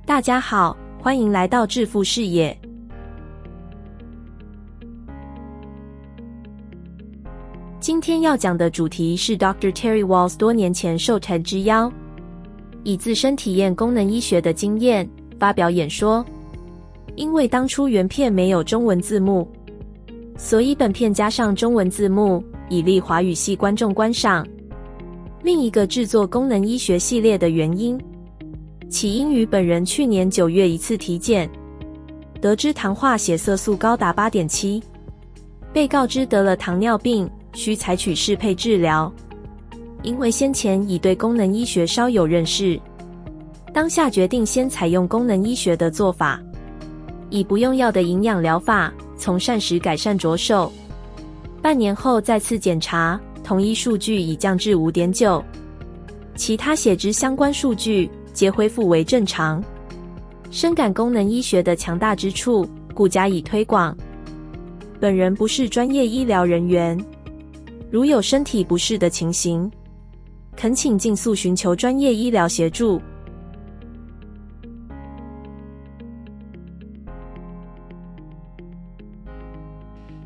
大家好，欢迎来到致富视野。今天要讲的主题是 Dr. TerryWahls 多年前受 TED 之邀，以自身体验功能医学的经验发表演说。因为当初原片没有中文字幕，所以本片加上中文字幕，以利华语系观众观赏。另一个制作功能医学系列的原因，起因于本人去年9月一次体检，得知醣化血色素高达 8.7， 被告知得了糖尿病，需采取适配治疗。因为先前已对功能医学稍有认识，当下决定先采用功能医学的做法，以不用药的营养疗法，从膳食改善着手。半年后再次检查，同一数据已降至 5.9， 其他血脂相关数据皆恢复为正常。深感功能医学的强大之处，故加以推广。本人不是专业医疗人员，如有身体不适的情形，恳请尽速寻求专业医疗协助。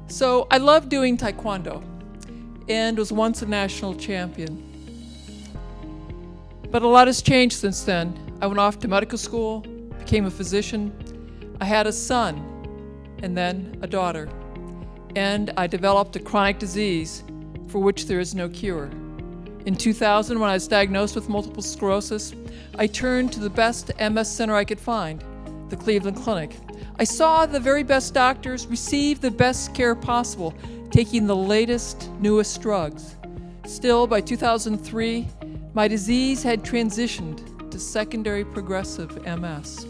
So I love doing Taekwondo and was once a national champion. But a lot has changed since then. I went off to medical school, became a physician. I had a son and then a daughter. And I developed a chronic disease for which there is no cure. In 2000, when I was diagnosed with multiple sclerosis, I turned to the best MS center I could find, the Cleveland Clinic. I saw the very best doctors receive the best care possible, taking the latest, newest drugs. Still, by 2003, my disease had transitioned to secondary progressive MS.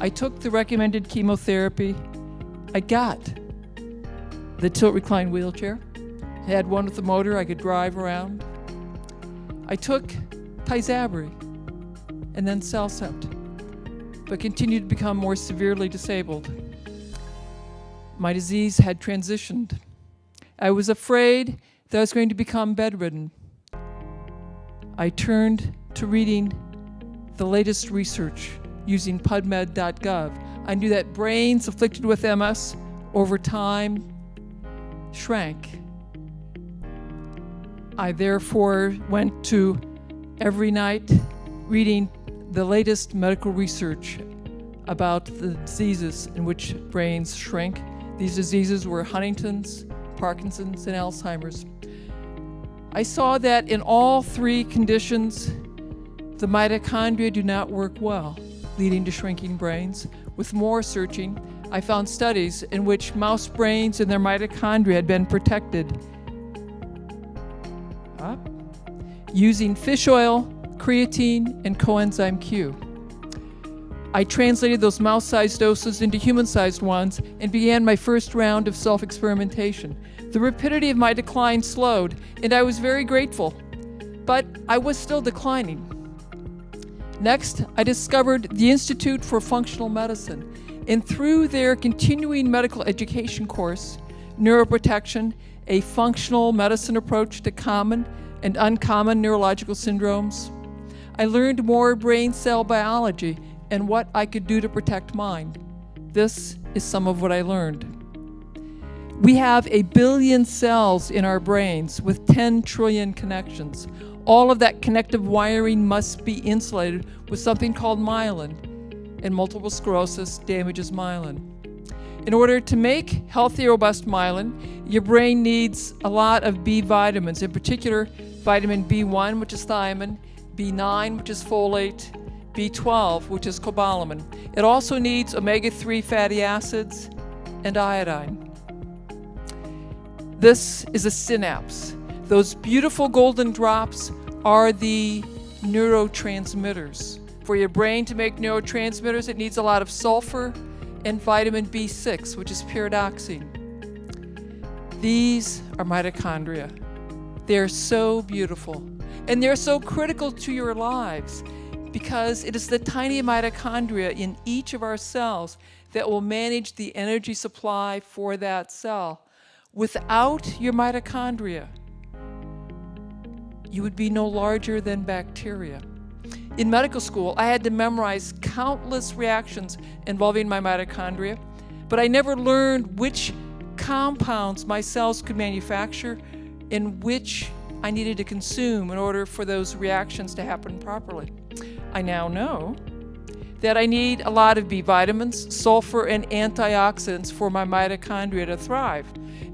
I took the recommended chemotherapy. I got the tilt-recline wheelchair. I had one with a motor I could drive around. I took Tysabri and then Cellcept, but continued to become more severely disabled. My disease had transitioned. I was afraid that I was going to become bedridden. I turned to reading the latest research using PubMed.gov. I knew that brains afflicted with MS over time shrank. I therefore went to every night reading the latest medical research about the diseases in which brains shrink. These diseases were Huntington's, Parkinson's, and Alzheimer's. I saw that in all three conditions, the mitochondria do not work well, leading to shrinking brains. With more searching, I found studies in which mouse brains and their mitochondria had been protected using fish oil, creatine, and coenzyme Q. I translated those mouse-sized doses into human-sized ones and began my first round of self-experimentation. The rapidity of my decline slowed, and I was very grateful, but I was still declining. Next, I discovered the Institute for Functional Medicine, and through their continuing medical education course, Neuroprotection, a functional medicine approach to common and uncommon neurological syndromes, I learned more brain cell biology and what I could do to protect mine. This is some of what I learned. We have 1 billion cells in our brains with 10 trillion connections. All of that connective wiring must be insulated with something called myelin, and multiple sclerosis damages myelin. In order to make healthy, robust myelin, your brain needs a lot of B vitamins, in particular vitamin B1, which is thiamine, B9, which is folate, B12, which is cobalamin. It also needs omega-3 fatty acids and iodine. This is a synapse. Those beautiful golden drops are the neurotransmitters. For your brain to make neurotransmitters, it needs a lot of sulfur and vitamin B6, which is pyridoxine. These are mitochondria. They're so beautiful, and they're so critical to your lives because it is the tiny mitochondria in each of our cells that will manage the energy supply for that cell. Without your mitochondria, you would be no larger than bacteria. In medical school, I had to memorize countless reactions involving my mitochondria, but I never learned which compounds my cells could manufacture and which I needed to consume in order for those reactions to happen properly. I now know that I need a lot of B vitamins, sulfur, and antioxidants for my mitochondria to thrive.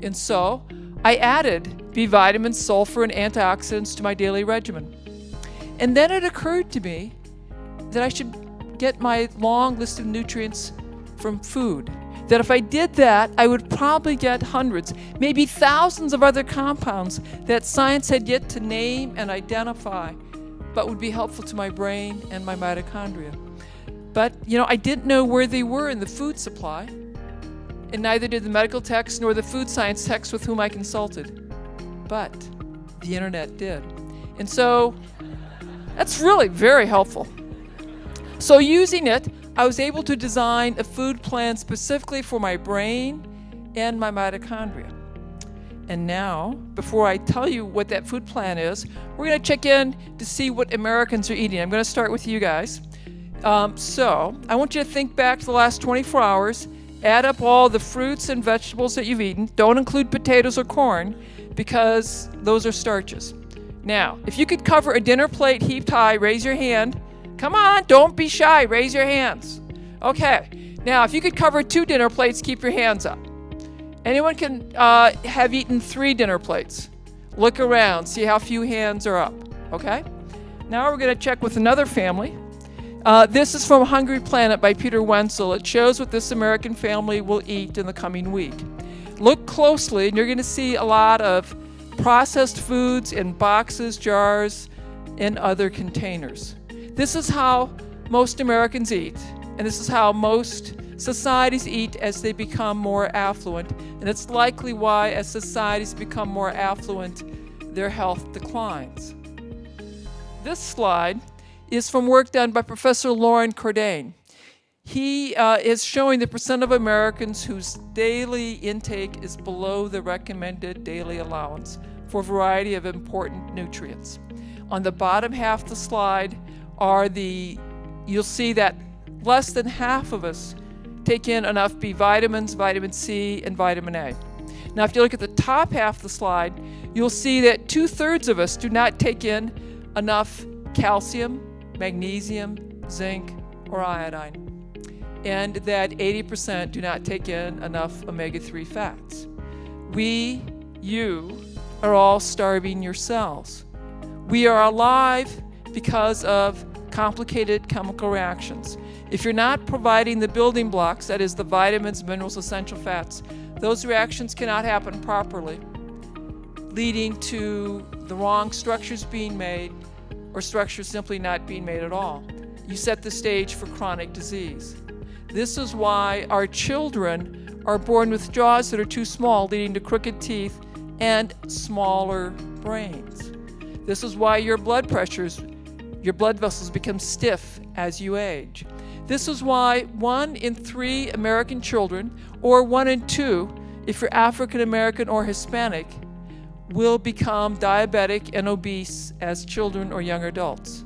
And so I added B vitamins, sulfur, and antioxidants to my daily regimen. And then it occurred to me that I should get my long list of nutrients from food. That if I did that, I would probably get hundreds, maybe thousands of other compounds that science had yet to name and identify, but would be helpful to my brain and my mitochondria. But, I didn't know where they were in the food supply, and neither did the medical text nor the food science text with whom I consulted. But the internet did. And so that's really very helpful. So using it, I was able to design a food plan specifically for my brain and my mitochondria. And now, before I tell you what that food plan is, we're going to check in to see what Americans are eating. I'm going to start with you guys. So I want you to think back to the last 24 hours, add up all the fruits and vegetables that you've eaten. Don't include potatoes or corn because those are starches. Now, if you could cover a dinner plate heaped high, raise your hand. Come on, don't be shy, raise your hands. Okay, now if you could cover 2 dinner plates, keep your hands up. Anyone can have eaten 3 dinner plates. Look around, see how few hands are up, okay? Now we're gonna check with another family. This is from Hungry Planet by Peter Wenzel. It shows what this American family will eat in the coming week. Look closely and you're gonna see a lot of processed foods in boxes, jars, and other containers. This is how most Americans eat, and this is how most societies eat as they become more affluent, and it's likely why as societies become more affluent, their health declines. This slide is from work done by Professor Lauren Cordain. He is showing the percent of Americans whose daily intake is below the recommended daily allowance for a variety of important nutrients. On the bottom half of the slide you'll see that less than half of us take in enough B vitamins, vitamin C, and vitamin A. Now, if you look at the top half of the slide, you'll see that 2/3 of us do not take in enough calcium, magnesium, zinc, or iodine, and that 80% do not take in enough omega-3 fats. You are all starving yourselves. We are alive because of complicated chemical reactions. If you're not providing the building blocks, that is the vitamins, minerals, essential fats, those reactions cannot happen properly, leading to the wrong structures being made or structures simply not being made at all. You set the stage for chronic disease. This is why our children are born with jaws that are too small, leading to crooked teeth and smaller brains. This is why your blood vessels become stiff as you age. This is why 1 in 3 American children, or 1 in 2 if you're African American or Hispanic, will become diabetic and obese as children or young adults.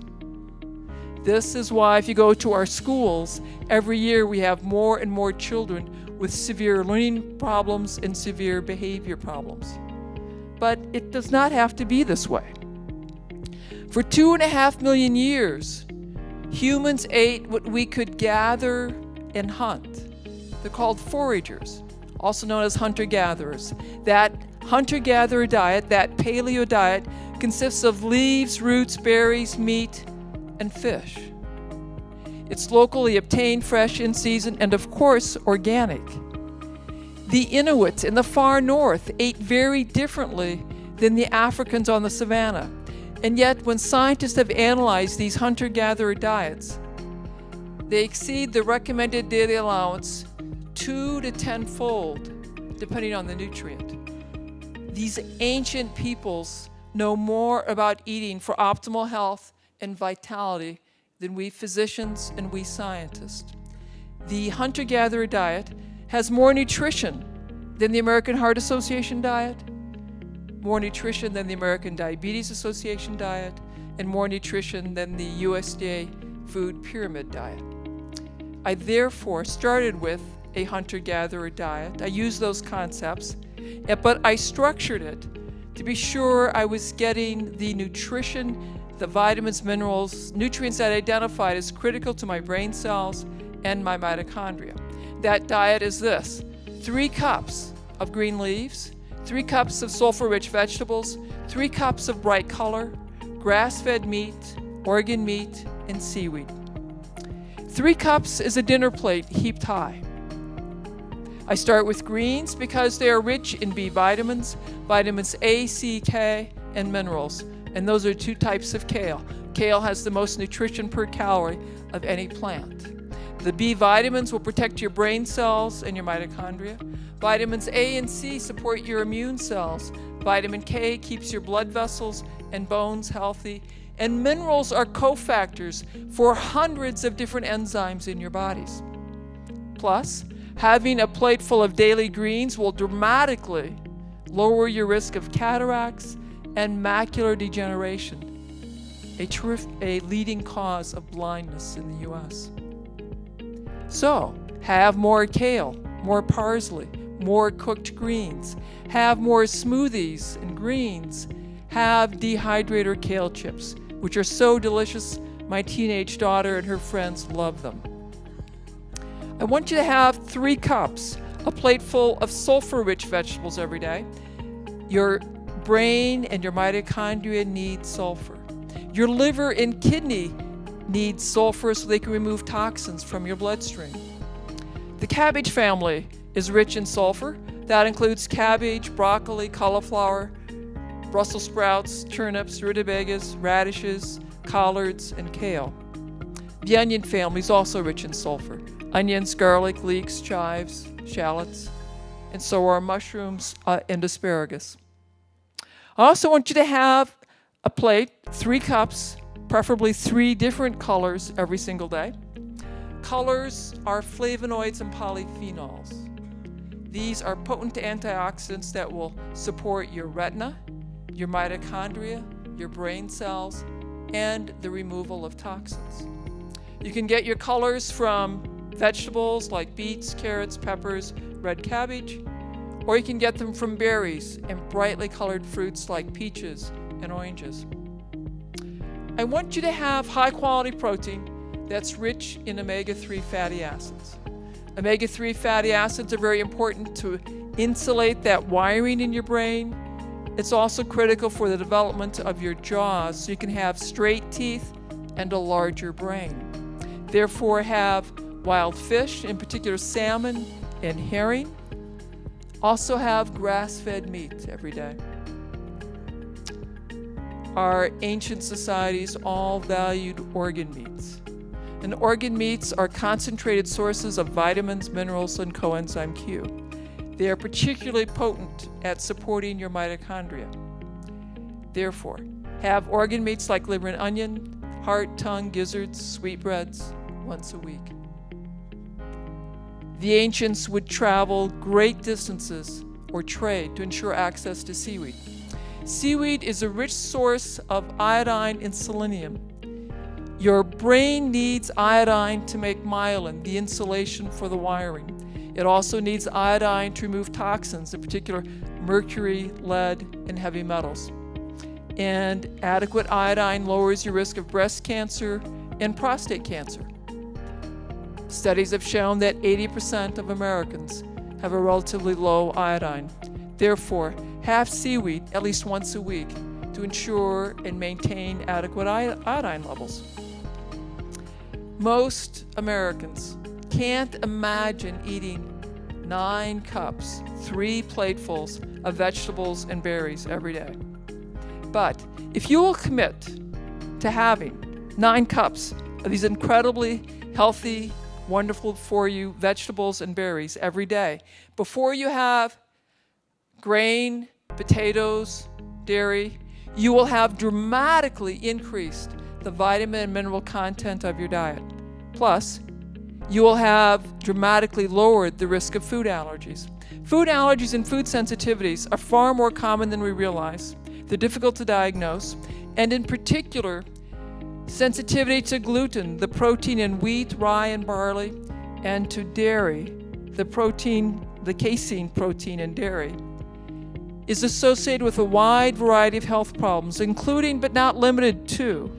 This is why if you go to our schools, every year we have more and more children with severe learning problems and severe behavior problems. But it does not have to be this way. For 2.5 million years, humans ate what we could gather and hunt. They're called foragers, also known as hunter-gatherers. That hunter-gatherer diet, that paleo diet, consists of leaves, roots, berries, meat, and fish. It's locally obtained, fresh, in season, and of course, organic. The Inuits in the far north ate very differently than the Africans on the savannah. And yet, when scientists have analyzed these hunter-gatherer diets, they exceed the recommended daily allowance 2 to 10-fold, depending on the nutrient. These ancient peoples know more about eating for optimal health and vitality than we physicians and we scientists. The hunter-gatherer diet has more nutrition than the American Heart Association diet, more nutrition than the American Diabetes Association diet, and more nutrition than the USDA food pyramid diet. I therefore started with a hunter-gatherer diet. I used those concepts, but I structured it to be sure I was getting the nutrition, the vitamins, minerals, nutrients that I identified as critical to my brain cells and my mitochondria. That diet is this: 3 cups of green leaves, 3 cups of sulfur-rich vegetables, 3 cups of bright color, grass-fed meat, organ meat, and seaweed. 3 cups is a dinner plate heaped high. I start with greens because they are rich in B vitamins, vitamins A, C, K, and minerals. And those are 2 types of kale. Kale has the most nutrition per calorie of any plant. The B vitamins will protect your brain cells and your mitochondria. Vitamins A and C support your immune cells. Vitamin K keeps your blood vessels and bones healthy. And minerals are cofactors for hundreds of different enzymes in your bodies. Plus, having a plate full of daily greens will dramatically lower your risk of cataracts and macular degeneration, a leading cause of blindness in the US. So, have more kale, more parsley, more cooked greens, have more smoothies and greens, have dehydrated kale chips, which are so delicious. My teenage daughter and her friends love them. I want you to have 3 cups, a plate full of sulfur-rich vegetables every day. Your brain and your mitochondria need sulfur. Your liver and kidney need sulfur so they can remove toxins from your bloodstream. The cabbage family is rich in sulfur. That includes cabbage, broccoli, cauliflower, Brussels sprouts, turnips, rutabagas, radishes, collards, and kale. The onion family is also rich in sulfur. Onions, garlic, leeks, chives, shallots, and so are mushrooms and asparagus. I also want you to have a plate, 3 cups, preferably 3 different colors every single day. Colors are flavonoids and polyphenols. These are potent antioxidants that will support your retina, your mitochondria, your brain cells, and the removal of toxins. You can get your colors from vegetables like beets, carrots, peppers, red cabbage, or you can get them from berries and brightly colored fruits like peaches and oranges. I want you to have high-quality protein that's rich in omega-3 fatty acids. Omega-3 fatty acids are very important to insulate that wiring in your brain. It's also critical for the development of your jaws so you can have straight teeth and a larger brain. Therefore, have wild fish, in particular salmon and herring. Also have grass-fed meat every day. Our ancient societies all valued organ meats. And organ meats are concentrated sources of vitamins, minerals, and coenzyme Q. They are particularly potent at supporting your mitochondria. Therefore, have organ meats like liver and onion, heart, tongue, gizzards, sweetbreads once a week. The ancients would travel great distances or trade to ensure access to seaweed. Seaweed is a rich source of iodine and selenium. Your brain needs iodine to make myelin, the insulation for the wiring. It also needs iodine to remove toxins, in particular mercury, lead, and heavy metals. And adequate iodine lowers your risk of breast cancer and prostate cancer. Studies have shown that 80% of Americans have a relatively low iodine. Therefore, have seaweed at least once a week to ensure and maintain adequate iodine levels. Most Americans can't imagine eating 9 cups, 3 platefuls of vegetables and berries every day. But if you will commit to having 9 cups of these incredibly healthy, wonderful for you vegetables and berries every day, before you have grain, potatoes, dairy, you will have dramatically increased the vitamin and mineral content of your diet. Plus, you will have dramatically lowered the risk of food allergies. Food allergies and food sensitivities are far more common than we realize. They're difficult to diagnose, and in particular, sensitivity to gluten, the protein in wheat, rye, and barley, and to dairy, the casein protein in dairy, is associated with a wide variety of health problems, including but not limited to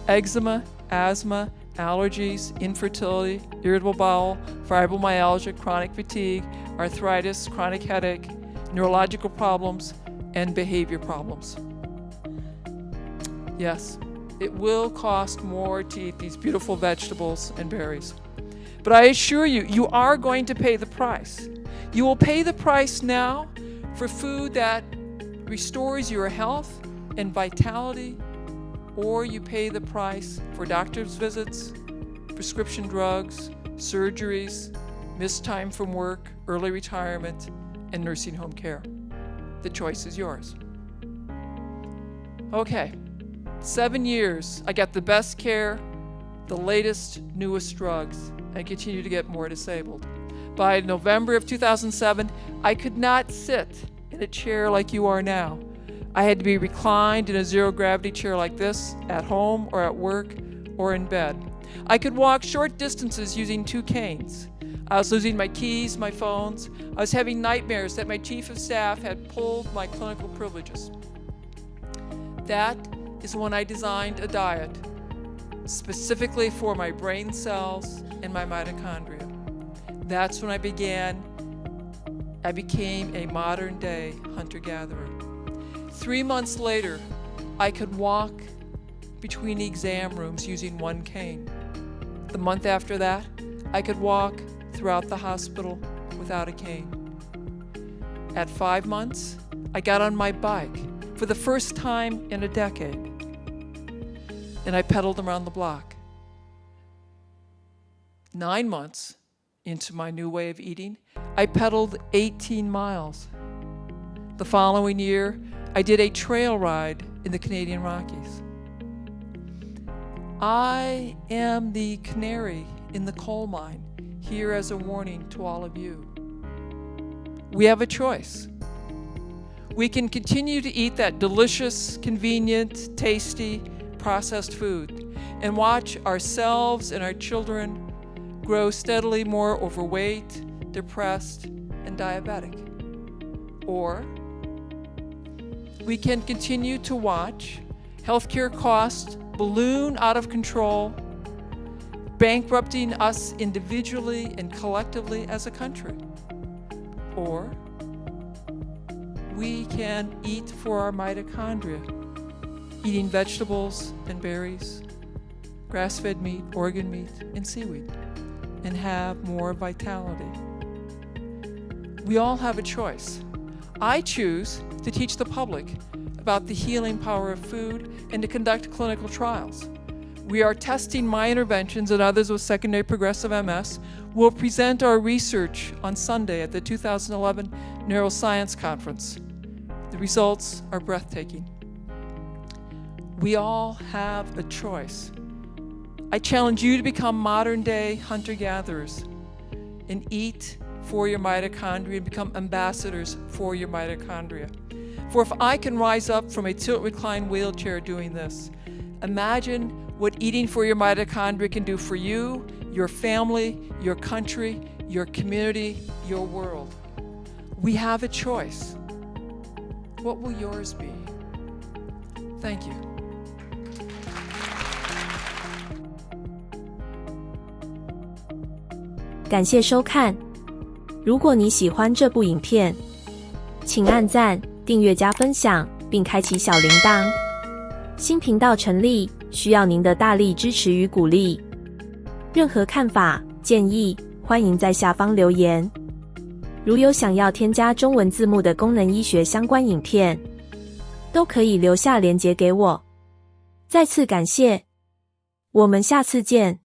eczema, asthma, allergies, infertility, irritable bowel, fibromyalgia, chronic fatigue, arthritis, chronic headache, neurological problems, and behavior problems. Yes, it will cost more to eat these beautiful vegetables and berries. But I assure you, you are going to pay the price. You will pay the price now for food that restores your health and vitality, or you pay the price for doctor's visits, prescription drugs, surgeries, missed time from work, early retirement, and nursing home care. The choice is yours. Okay, 7 years, I got the best care, the latest, newest drugs, and continue to get more disabled. By November of 2007, I could not sit in a chair like you are now. I had to be reclined in a zero-gravity chair like this, at home or at work or in bed. I could walk short distances using 2 canes. I was losing my keys, my phones. I was having nightmares that my chief of staff had pulled my clinical privileges. That is when I designed a diet specifically for my brain cells and my mitochondria. That's when I became a modern-day hunter-gatherer. 3 months later, I could walk between exam rooms using 1 cane. The month after that, I could walk throughout the hospital without a cane. At 5 months, I got on my bike for the first time in a decade, and I pedaled around the block. 9 months into my new way of eating, I pedaled 18 miles. The following year, I did a trail ride in the Canadian Rockies. I am the canary in the coal mine, here as a warning to all of you. We have a choice. We can continue to eat that delicious, convenient, tasty, processed food and watch ourselves and our children grow steadily more overweight, depressed, and diabetic. Or we can continue to watch healthcare costs balloon out of control, bankrupting us individually and collectively as a country. Or we can eat for our mitochondria, eating vegetables and berries, grass-fed meat, organ meat, and seaweed, and have more vitality. We all have a choice. I choose to teach the public about the healing power of food and to conduct clinical trials. We are testing my interventions and others with secondary progressive MS. We'll present our research on Sunday at the 2011 Neuroscience Conference. The results are breathtaking. We all have a choice. I challenge you to become modern-day hunter-gatherers and eat for your mitochondria and become ambassadors for your mitochondria. For if I can rise up from a tilt-recline wheelchair doing this, imagine what eating for your mitochondria can do for you, your family, your country, your community, your world. We have a choice. What will yours be? Thank you. 感谢收看。如果你喜欢这部影片，请按赞、订阅、加分享，并开启小铃铛。新频道成立，需要您的大力支持与鼓励。任何看法、建议，欢迎在下方留言。如有想要添加中文字幕的功能医学相关影片，都可以留下连结给我。再次感谢，我们下次见。